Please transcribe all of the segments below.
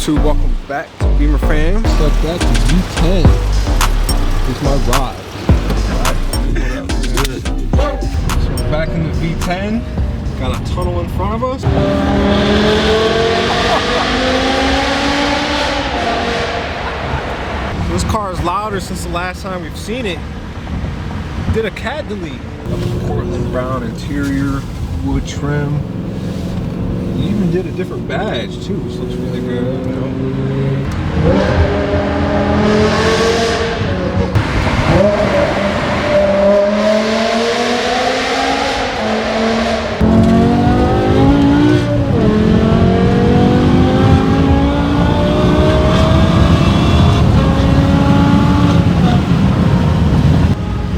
YouTube, welcome back to Beemer Fam. Step back to V10. It's my ride. Good. So we're back in the V10. Got a tunnel in front of us. This car is louder since the last time we've seen it. Did a cat delete. Portland brown interior, wood trim. You even did a different badge too, which looks really good, you know.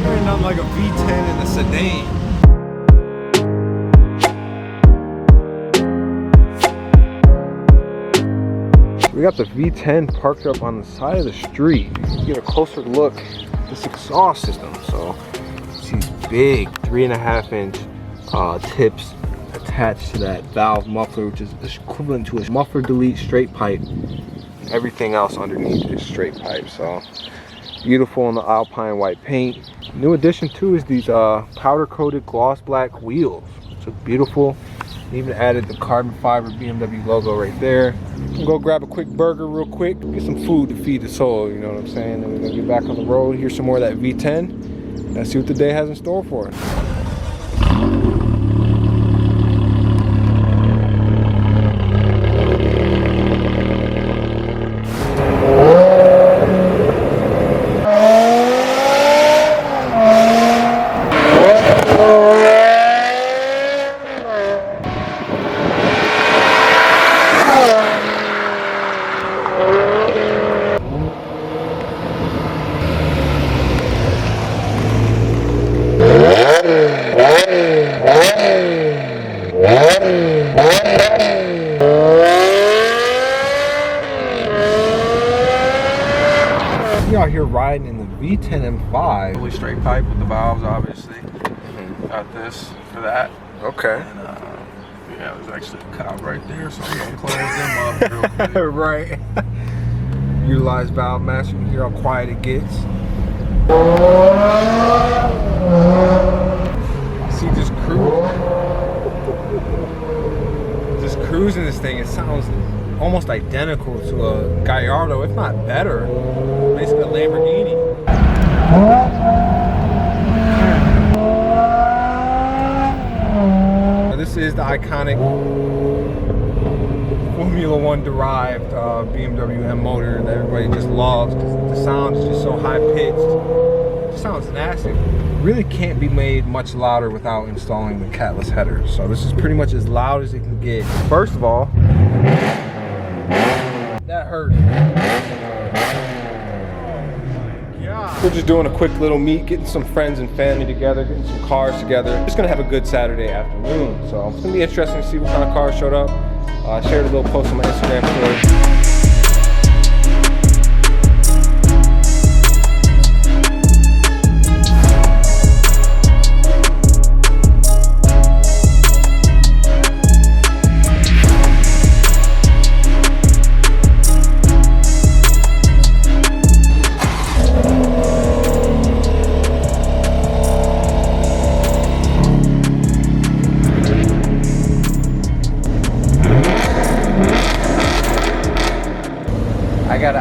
There ain't nothing like a V10 in a sedan. We got the V10 parked up on the side of the street. You get a closer look at this exhaust system. So it's these big 3.5-inch tips attached to that valve muffler, which is equivalent to a muffler delete straight pipe. Everything else underneath is straight pipe. So beautiful in the alpine white paint. New addition too is these powder coated gloss black wheels. So beautiful. Even added the carbon fiber BMW logo right there. We'll go grab a quick burger real quick, get some food to feed the soul, you know what I'm saying? Then we're gonna get back on the road, hear some more of that V10, and see what the day has in store for us. We out here riding in the V10 M5. Fully straight pipe with the valves, obviously. Got this for that. Okay. And yeah, there's actually a cow right there, so I'm gonna close them up real quick. Right. Utilize valve master. You can hear how quiet it gets. See, just cruising this thing, it sounds almost identical to a Gallardo, if not better. Basically a Lamborghini. Now, this is the iconic Formula One derived BMW M motor that everybody just loves because the sound is just so high pitched. It sounds nasty. Really can't be made much louder without installing the catless header. So this is pretty much as loud as it can get. First of all, that hurt. We're just doing a quick little meet, getting some friends and family together, getting some cars together. Just gonna have a good Saturday afternoon. So it's gonna be interesting to see what kind of cars showed up. I shared a little post on my Instagram story.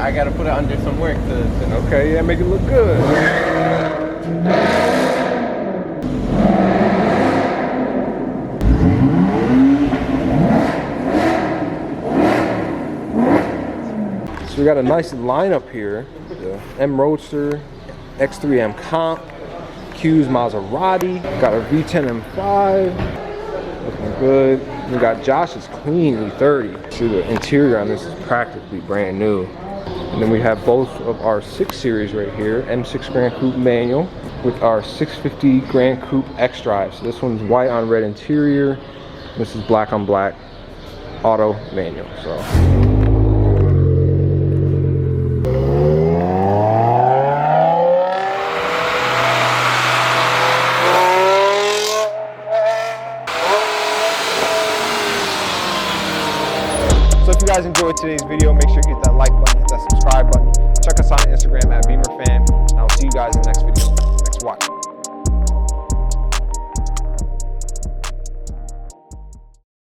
I gotta put it under some work to Okay, yeah, make it look good. So we got a nice lineup here. The M Roadster, X3M Comp, Q's Maserati, got a V10 M5, looking good. We got Josh's clean E30. See, the interior on this is practically brand new. And then we have both of our 6 Series right here, M6 Grand Coupe manual with our 650 Grand Coupe X-Drive. So this one's white on red interior. This is black on black auto manual. So guys enjoyed today's video, make sure you hit that like button, hit that subscribe button. Check us out on Instagram at Beemer Fam, and I'll see you guys in the next video. Thanks for watching.